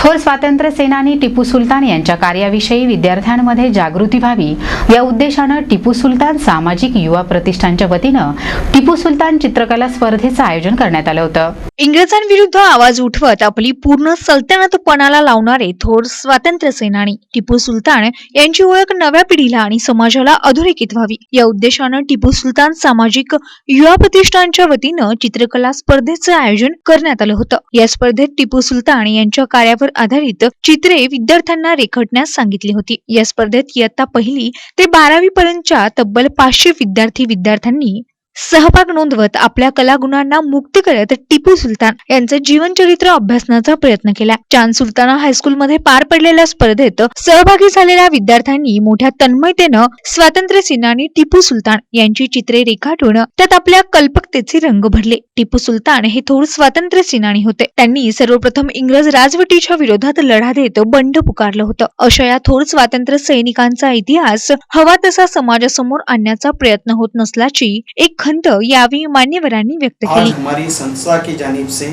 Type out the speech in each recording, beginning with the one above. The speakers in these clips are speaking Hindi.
थोर स्वातंत्र्य सेनानी टिपू सुलतान यांच्या कार्याविषयी विद्यार्थ्यांमध्ये जागृती व्हावी या उद्देशाने टिपू सुलतान सामाजिक युवा प्रतिष्ठानच्या वतीने टिपू सुलतान चित्रकला स्पर्धेचे आयोजन करण्यात आले होते। इंग्रजांविरुद्ध आवाज उठवत आपली पूर्ण सल्तनत पणाला लावणारे थोर स्वातंत्र्य सेनानी टिपू सुलतान यांची ओळख नव्या पिढीला आणि समाजाला अधोरेखित व्हावी या उद्देशाने टिपू सुलतान सामाजिक युवा प्रतिष्ठानच्या वतीने चित्रकला स्पर्धेचे आयोजन करण्यात आले होते। या स्पर्धेत टिपू सुलतान यांच्या कार्यावर आधारित चित्रे विद्यार्थ्यांना रेखाटण्यास सांगितली होती। या स्पर्धेत इयत्ता 1ली ते 12वी पर्यंतच्या तब्बल 500 विद्यार्थ्यांनी सहभाग नोंदवत आपल्या कलागुणांना मुक्त करत टिपू सुलतान यांचे जीवनचरित्र अभ्यासण्याचा प्रयत्न केला। चांद सुलताना हायस्कूलमध्ये पार पडलेल्या स्पर्धेत सहभागी झालेल्या विद्यार्थ्यांनी मोठ्या तन्मयतेने स्वातंत्र्य सेनानी टिपू सुलतान यांची चित्रे रेखाटून त्यात आपल्या कल्पकतेचे रंग भरले। टिपू सुलतान हे थोर स्वातंत्र्य सेनानी होते। त्यांनी सर्वप्रथम इंग्रज राजवटीच्या विरोधात लढा देत बंड पुकारलं होतं। अशा या थोर स्वातंत्र्य सैनिकांचा इतिहास हवा तसा समाजासमोर आणण्याचा प्रयत्न होत नसल्याची एक खंत यावेळी मान्यवरांनी व्यक्त केली। आज हमारी संस्था की जानिब से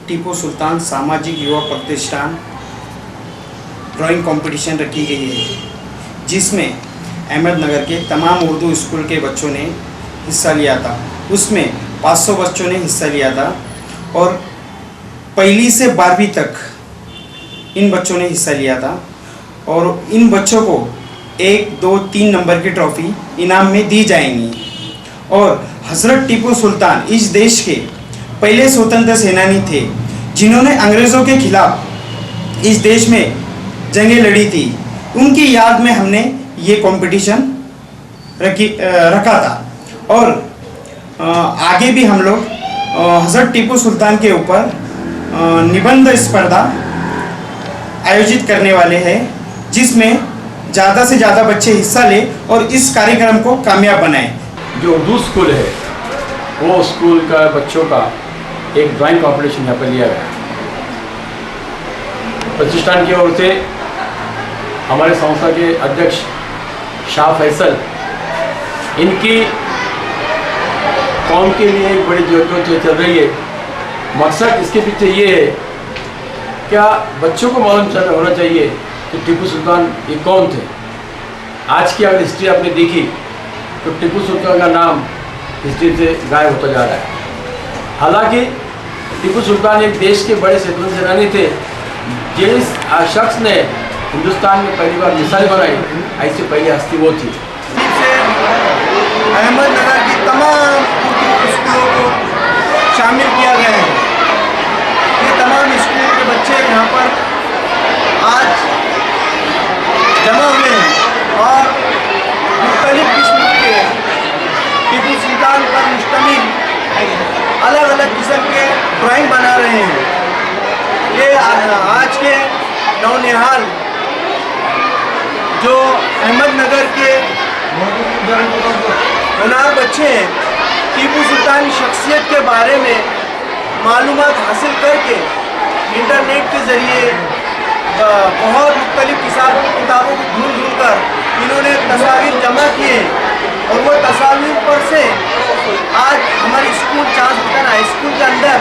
टीपू सुल्तान सामाजिक युवा प्रतिष्ठान ड्राइंग कंपटीशन रखी गई है, जिसमें अहमदनगर के तमाम उर्दू स्कूल के बच्चों ने हिस्सा लिया था। उसमें 500 बच्चों ने हिस्सा लिया था और 1ली से 12वीं तक इन बच्चों ने हिस्सा लिया था और इन बच्चों को 1, 2, 3 नंबर की ट्रॉफी इनाम में दी जाएंगी। और हजरत टीपू सुल्तान इस देश के पहले स्वतंत्र सेनानी थे जिन्होंने अंग्रेज़ों के खिलाफ इस देश में जंगें लड़ी थी। उनकी याद में हमने ये कंपटीशन रखा था और आगे भी हम लोग हजरत टीपू सुल्तान के ऊपर निबंध स्पर्धा आयोजित करने वाले हैं, जिसमें ज़्यादा से ज़्यादा बच्चे हिस्सा लें और इस कार्यक्रम को कामयाब बनाएं। जो उर्दू स्कूल है वो स्कूल का बच्चों का एक ड्राइंग कंपटीशन यहाँ पर लिया गया। प्रतिष्ठान की ओर से हमारे संस्था के अध्यक्ष शाह फैसल, इनकी कौम के लिए एक बड़ी जरूरत चल रही है। मकसद इसके पीछे ये है, क्या बच्चों को मालूम होना चाहिए कि टीपू सुल्तान ये कौन थे। आज की अगर हिस्ट्री आपने देखी तो टीपू सुल्तान का नाम हिस्ट्री से गायब होता जा रहा है। हालांकि टीपू सुल्तान एक देश के बड़े स्वतंत्र सेनानी थे। जिस शख्स ने हिंदुस्तान में पहली बार मिसाइल बनाई, ऐसी पहली हस्ती वो थी। अहमदनगर की तमाम स्कूलों को शामिल किया गया है। ये तमाम स्कूल के बच्चे यहाँ पर आज जमा हुए हैं और मुख्तलिफ किस्म के टीपू सुल्तान पर मुश्तमिल अलग अलग किस्म के ड्राइंग बना रहे हैं। ये आज के नौनिहाल जो अहमदनगर के होनहार बच्चे हैं, टीपू सुल्तान की शख्सियत के बारे में मालूमात हासिल करके इंटरनेट के ज़रिए बहुत मुख्तलिफ किताबों को ढूंढ कर इन्होंने तस्वीर जमा किए और वो तस्वीर पर से आज हमारी स्कूल चांद सुल्तान हाई स्कूल के अंदर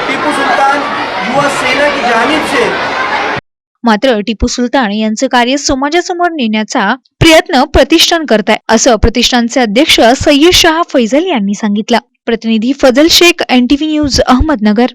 टीपू सुल्तान युवा सेना की जानिब से मात्र टिपू सुलतान यांचे कार्य समाजासमोर नेण्याचा प्रयत्न प्रतिष्ठान करत आहे, असं प्रतिष्ठानचे अध्यक्ष सय्यद शाह फैसल यांनी सांगितलं। प्रतिनिधी फजल शेख, NTV न्यूज, अहमदनगर।